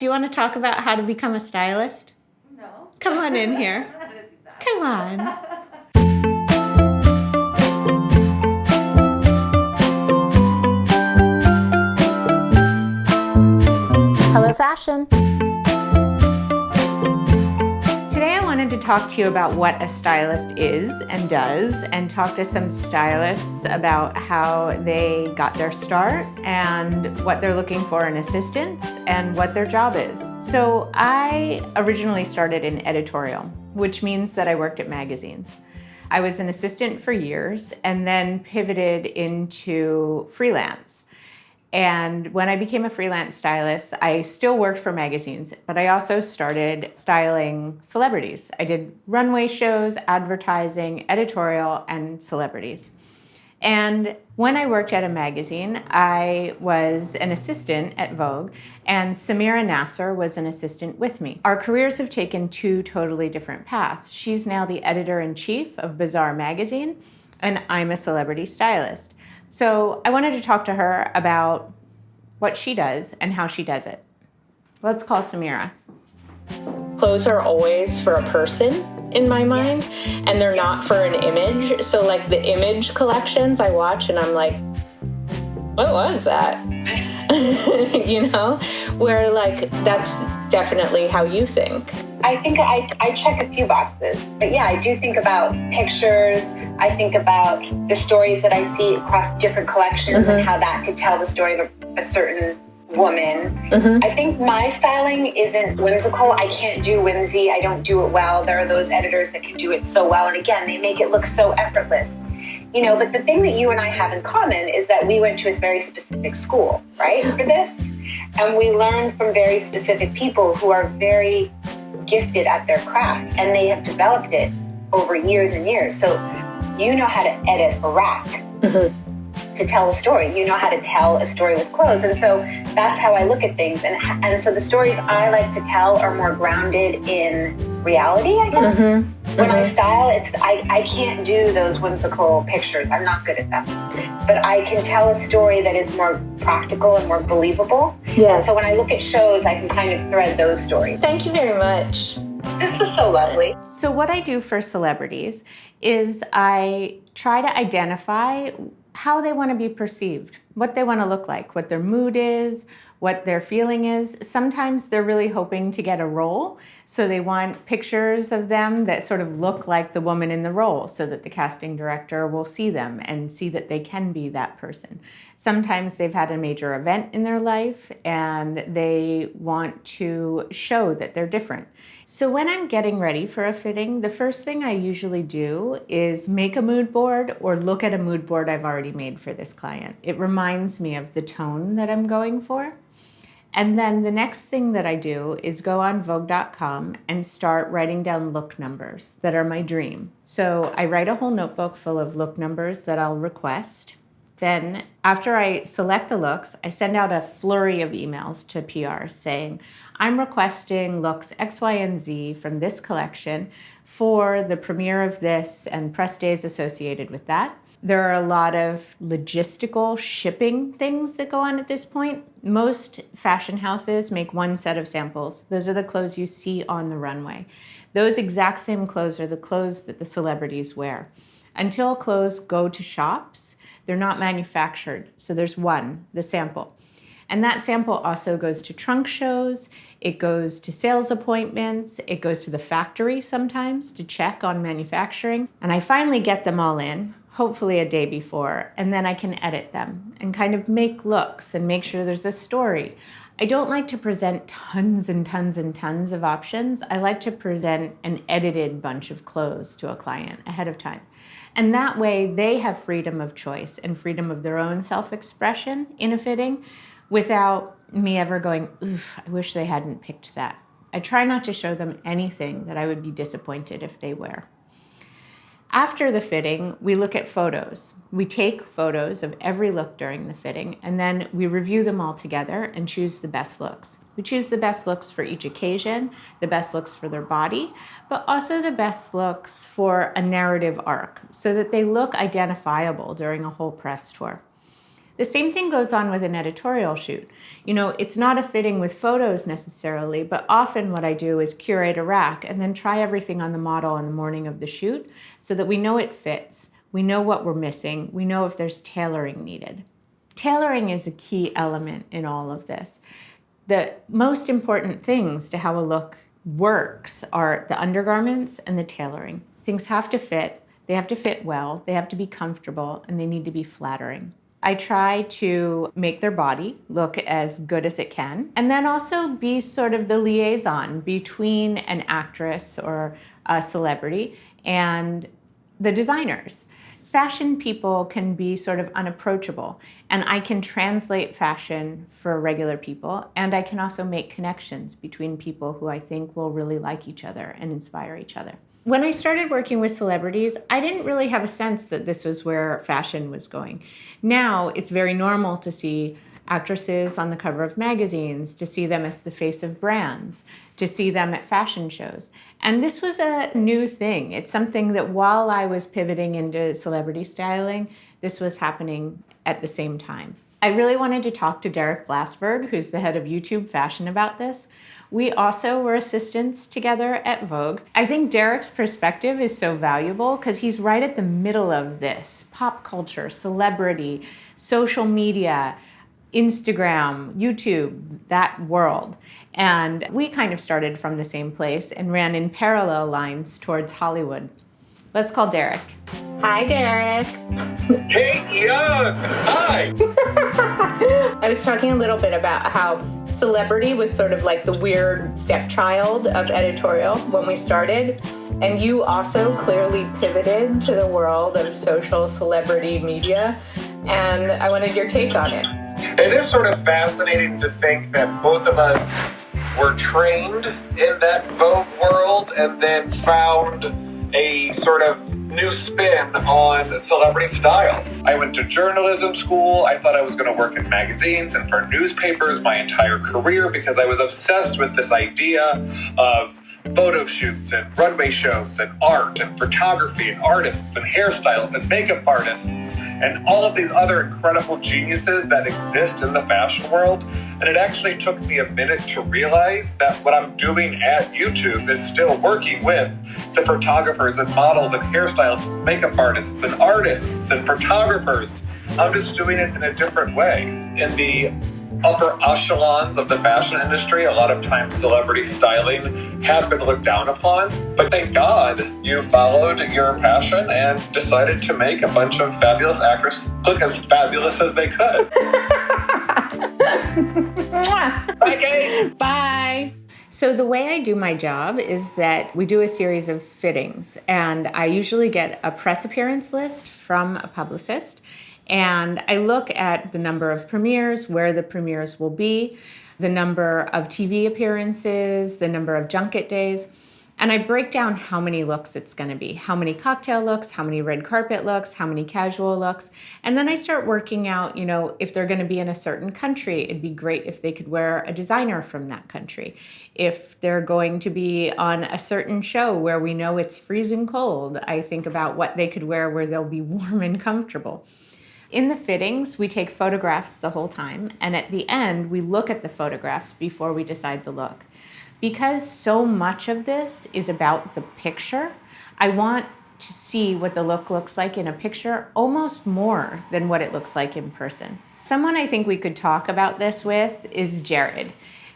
Do you want to talk about how to become a stylist? No. Come on in here. I'm not gonna do that. Come on. Hello, fashion. Today I wanted to talk to you about what a stylist is and does, and talk to some stylists about how they got their start and what they're looking for in assistants and what their job is. So I originally started in editorial, which means that I worked at magazines. I was an assistant for years and then pivoted into freelance. And when I became a freelance stylist, I still worked for magazines, but I also started styling celebrities. I did runway shows, advertising, editorial, and celebrities. And when I worked at a magazine, I was an assistant at Vogue, and Samira Nasr was an assistant with me. Our careers have taken two totally different paths. She's now the editor-in-chief of Bazaar magazine, and I'm a celebrity stylist. So I wanted to talk to her about what she does and how she does it. Let's call Samira. Clothes are always for a person in my mind, and they're not for an image. So like the image collections I watch and I'm like, what was that? You know, where like that's definitely how you think. I think I check a few boxes, but yeah, I do think about pictures. I think about the stories that I see across different collections and how that could tell the story of a certain woman. I think my styling isn't whimsical. I can't do whimsy. I don't do it well. There are those editors that can do it so well. And again, they make it look so effortless. You know, but the thing that you and I have in common is that we went to a very specific school, right, for this. And we learned from very specific people who are very gifted at their craft, and they have developed it over years and years. So you know how to edit a rack to tell a story. You know how to tell a story with clothes. And so that's how I look at things. And so the stories I like to tell are more grounded in reality, I guess. When I style, I can't do those whimsical pictures. I'm not good at them. But I can tell a story that is more practical and more believable. Yeah. And so when I look at shows, I can kind of thread those stories. Thank you very much. This was so lovely. So what I do for celebrities is I try to identify how they want to be perceived, what they want to look like, what their mood is, what their feeling is. Sometimes they're really hoping to get a role, so they want pictures of them that sort of look like the woman in the role so that the casting director will see them and see that they can be that person. Sometimes they've had a major event in their life and they want to show that they're different. So when I'm getting ready for a fitting, the first thing I usually do is make a mood board or look at a mood board I've already made for this client. It reminds me of the tone that I'm going for. And then the next thing that I do is go on Vogue.com and start writing down look numbers that are my dream. So I write a whole notebook full of look numbers that I'll request. Then after I select the looks, I send out a flurry of emails to PR saying, I'm requesting looks X, Y, and Z from this collection for the premiere of this and press days associated with that. There are a lot of logistical shipping things that go on at this point. Most fashion houses make one set of samples. Those are the clothes you see on the runway. Those exact same clothes are the clothes that the celebrities wear. Until clothes go to shops, they're not manufactured. So there's one, the sample. And that sample also goes to trunk shows, it goes to sales appointments, it goes to the factory sometimes to check on manufacturing. And I finally get them all in, hopefully a day before, and then I can edit them and kind of make looks and make sure there's a story. I don't like to present tons and tons and tons of options. I like to present an edited bunch of clothes to a client ahead of time. And that way they have freedom of choice and freedom of their own self-expression in a fitting without me ever going, oof, I wish they hadn't picked that. I try not to show them anything that I would be disappointed if they wear. After the fitting, we look at photos. We take photos of every look during the fitting, and then we review them all together and choose the best looks. We choose the best looks for each occasion, the best looks for their body, but also the best looks for a narrative arc so that they look identifiable during a whole press tour. The same thing goes on with an editorial shoot. You know, it's not a fitting with photos necessarily, but often what I do is curate a rack and then try everything on the model on the morning of the shoot so that we know it fits, we know what we're missing, we know if there's tailoring needed. Tailoring is a key element in all of this. The most important things to how a look works are the undergarments and the tailoring. Things have to fit, they have to fit well, they have to be comfortable, and they need to be flattering. I try to make their body look as good as it can, and then also be sort of the liaison between an actress or a celebrity and the designers. Fashion people can be sort of unapproachable, and I can translate fashion for regular people, and I can also make connections between people who I think will really like each other and inspire each other. When I started working with celebrities, I didn't really have a sense that this was where fashion was going. Now, it's very normal to see actresses on the cover of magazines, to see them as the face of brands, to see them at fashion shows. And this was a new thing. It's something that while I was pivoting into celebrity styling, this was happening at the same time. I really wanted to talk to Derek Blasberg, who's the head of YouTube Fashion, about this. We also were assistants together at Vogue. I think Derek's perspective is so valuable because he's right at the middle of this: pop culture, celebrity, social media, Instagram, YouTube, that world. And we kind of started from the same place and ran in parallel lines towards Hollywood. Let's call Derek. Hi, Derek. Hey, Young. Hi. I was talking a little bit about how celebrity was sort of like the weird stepchild of editorial when we started. And you also clearly pivoted to the world of social celebrity media. And I wanted your take on it. It is sort of fascinating to think that both of us were trained in that Vogue world and then found a sort of new spin on celebrity style. I went to journalism school. I thought I was going to work in magazines and for newspapers my entire career because I was obsessed with this idea of photo shoots and runway shows and art and photography and artists and hairstylists and makeup artists and all of these other incredible geniuses that exist in the fashion world. And it actually took me a minute to realize that what I'm doing at YouTube is still working with the photographers and models and hairstylists, and makeup artists and artists and photographers. I'm just doing it in a different way. In the upper echelons of the fashion industry, a lot of times celebrity styling has been looked down upon. But thank God you followed your passion and decided to make a bunch of fabulous actresses look as fabulous as they could. Bye, Kate. Bye. So the way I do my job is that we do a series of fittings, and I usually get a press appearance list from a publicist. And I look at the number of premieres, where the premieres will be, the number of TV appearances, the number of junket days, and I break down how many looks it's going to be, how many cocktail looks, how many red carpet looks, how many casual looks. And then I start working out, if they're going to be in a certain country, it'd be great if they could wear a designer from that country. If they're going to be on a certain show where we know it's freezing cold, I think about what they could wear where they'll be warm and comfortable. In the fittings, we take photographs the whole time, and at the end, we look at the photographs before we decide the look. Because so much of this is about the picture, I want to see what the look looks like in a picture almost more than what it looks like in person. Someone I think we could talk about this with is Jareg.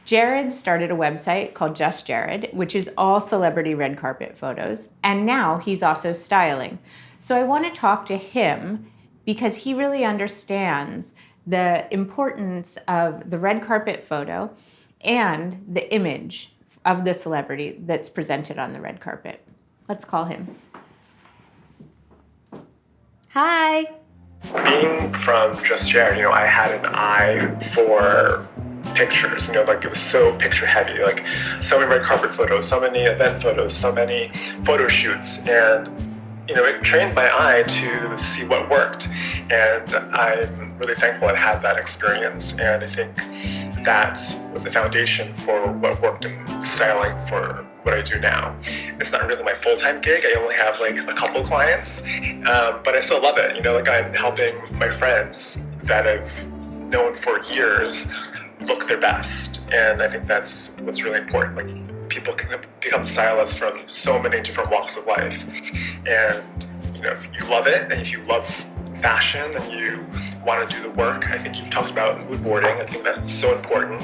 Jareg started a website called Just Jareg, which is all celebrity red carpet photos, and now he's also styling. So I want to talk to him because he really understands the importance of the red carpet photo and the image of the celebrity that's presented on the red carpet. Let's call him. Hi. Being from Just Jareg, I had an eye for pictures, it was so picture heavy, so many red carpet photos, so many event photos, so many photo shoots, and it trained my eye to see what worked, and I'm really thankful I had that experience, and I think that was the foundation for what worked in styling for what I do now. It's not really my full-time gig. I only have a couple clients, but I still love it. I'm helping my friends that I've known for years look their best. And I think that's what's really important. Like, people can become stylists from so many different walks of life. And, you know, if you love it, and if you love fashion and you want to do the work, I think you've talked about mood boarding. I think that's so important.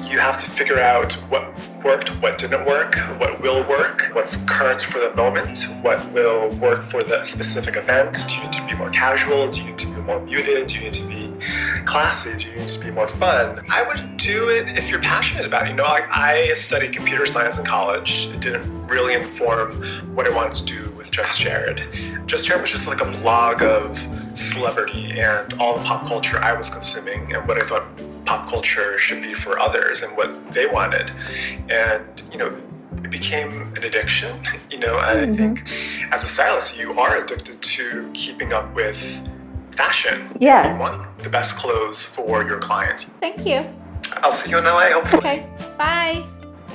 You have to figure out what worked, what didn't work, what will work, what's current for the moment, what will work for the specific event. Do you need to be more casual? Do you need to be more muted? Do you need to be classy? Do you need to be more fun? I would do it if you're passionate about it. You know, I studied computer science in college. It didn't really inform what I wanted to do with Just Jareg. Just Jareg was just like a blog of celebrity and all the pop culture I was consuming and what I thought pop culture should be for others and what they wanted. And, you know, it became an addiction. You know, I think as a stylist, you are addicted to keeping up with fashion. Yeah. You want the best clothes for your client. Thank you. I'll see you in LA, hopefully. Okay, bye.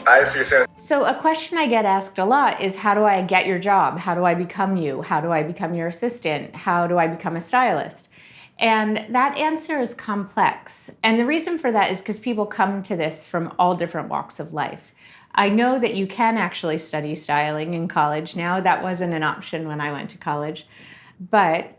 Bye, see you soon. So a question I get asked a lot is, how do I get your job? How do I become you? How do I become your assistant? How do I become a stylist? And that answer is complex. And the reason for that is because people come to this from all different walks of life. I know that you can actually study styling in college now. That wasn't an option when I went to college. But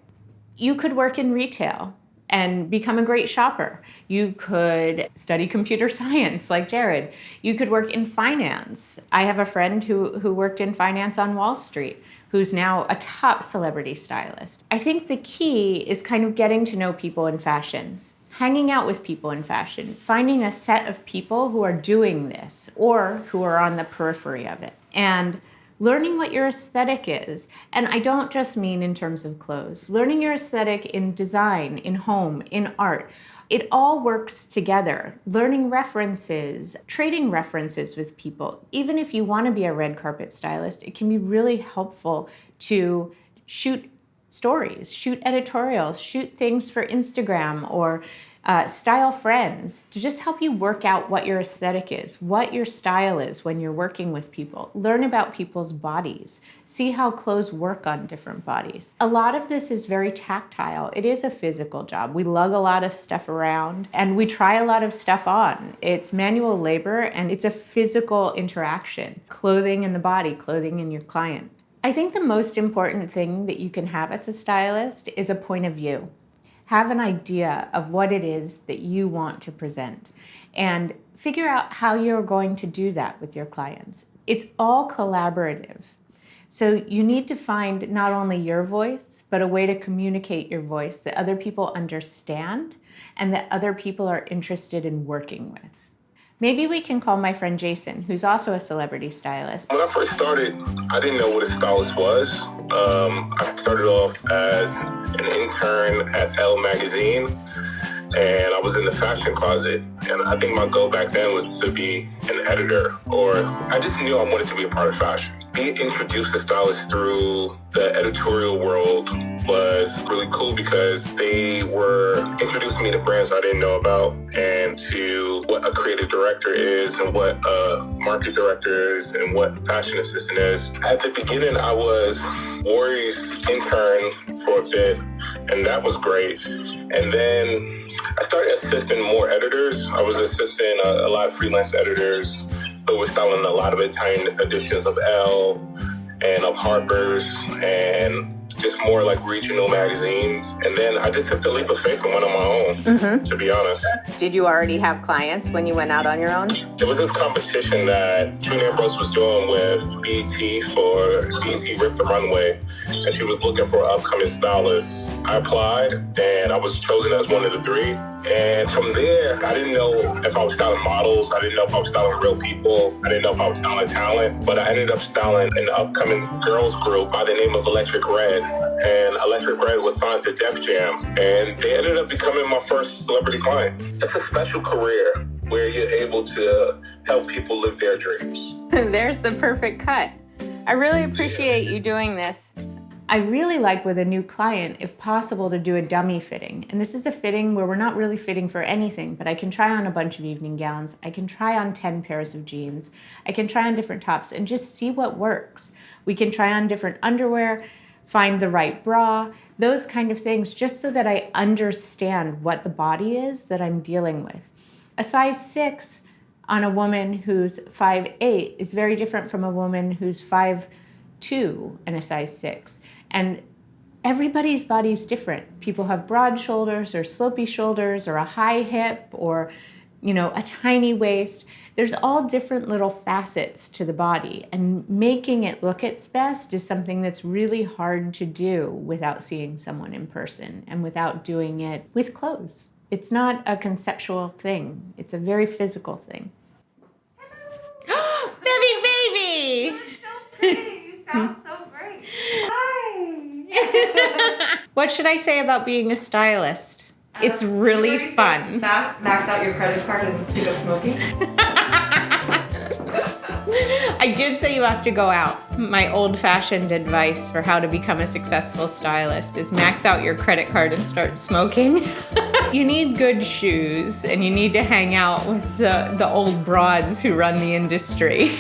you could work in retail and become a great shopper. You could study computer science like Jareg. You could work in finance. I have a friend who worked in finance on Wall Street, who's now a top celebrity stylist. I think the key is kind of getting to know people in fashion, hanging out with people in fashion, finding a set of people who are doing this or who are on the periphery of it, and learning what your aesthetic is. And I don't just mean in terms of clothes. Learning your aesthetic in design, in home, in art. It all works together. Learning references, trading references with people. Even if you want to be a red carpet stylist, it can be really helpful to shoot stories, shoot editorials, shoot things for Instagram or style friends to just help you work out what your aesthetic is, what your style is when you're working with people. Learn about people's bodies. See how clothes work on different bodies. A lot of this is very tactile. It is a physical job. We lug a lot of stuff around and we try a lot of stuff on. It's manual labor and it's a physical interaction. Clothing in the body, clothing in your client. I think the most important thing that you can have as a stylist is a point of view. Have an idea of what it is that you want to present and figure out how you're going to do that with your clients. It's all collaborative. So you need to find not only your voice, but a way to communicate your voice that other people understand and that other people are interested in working with. Maybe we can call my friend Jason, who's also a celebrity stylist. When I first started, I didn't know what a stylist was. I started off as an intern at Elle magazine, and I was in the fashion closet. And I think my goal back then was to be an editor, or I just knew I wanted to be a part of fashion. Being introduced to stylists through the editorial world was really cool because they were introducing me to brands I didn't know about and to what a creative director is and what a market director is and what a fashion assistant is. At the beginning, I was Worry's intern for a bit, and that was great. And then I started assisting more editors. I was assisting a lot of freelance editors who were styling a lot of Italian editions of Elle and of Harper's and just more like regional magazines. And then I just took the leap of faith and went on my own, to be honest. Did you already have clients when you went out on your own? There was this competition that June Ambrose was doing with BET for BET Rip the Runway, and she was looking for upcoming stylists. I applied, and I was chosen as one of the 3. And from there, I didn't know if I was styling models. I didn't know if I was styling real people. I didn't know if I was styling talent. But I ended up styling an upcoming girls group by the name of Electric Red. And Electric Red was signed to Def Jam. And they ended up becoming my first celebrity client. It's a special career where you're able to help people live their dreams. There's the perfect cut. I really appreciate you doing this. I really like with a new client, if possible, to do a dummy fitting. And this is a fitting where we're not really fitting for anything, but I can try on a bunch of evening gowns. I can try on 10 pairs of jeans. I can try on different tops and just see what works. We can try on different underwear. find the right bra, those kind of things, just so that I understand what the body is that I'm dealing with. A size 6 on a woman who's 5'8" is very different from a woman who's 5'2" and a size 6. And everybody's body is different. People have broad shoulders or slopey shoulders or a high hip or, a tiny waist. There's all different little facets to the body, and making it look its best is something that's really hard to do without seeing someone in person and without doing it with clothes. It's not a conceptual thing. It's a very physical thing. Baby! You're so pretty. You sound so great. Hi. What should I say about being a stylist? It's really fun. Max out your credit card and pick up smoking. I did say you have to go out. My old-fashioned advice for how to become a successful stylist is max out your credit card and start smoking. You need good shoes, and you need to hang out with the old broads who run the industry.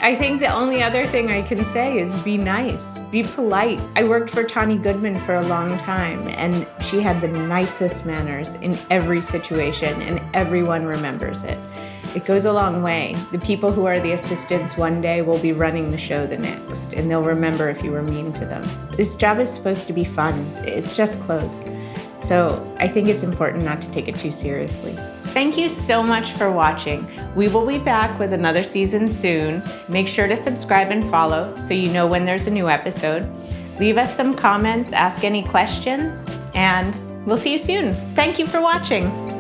I think the only other thing I can say is be nice, be polite. I worked for Tawny Goodman for a long time, and she had the nicest manners in every situation, and everyone remembers it. It goes a long way. The people who are the assistants one day will be running the show the next, and they'll remember if you were mean to them. This job is supposed to be fun. It's just clothes. So I think it's important not to take it too seriously. Thank you so much for watching. We will be back with another season soon. Make sure to subscribe and follow so you know when there's a new episode. Leave us some comments, ask any questions, and we'll see you soon. Thank you for watching.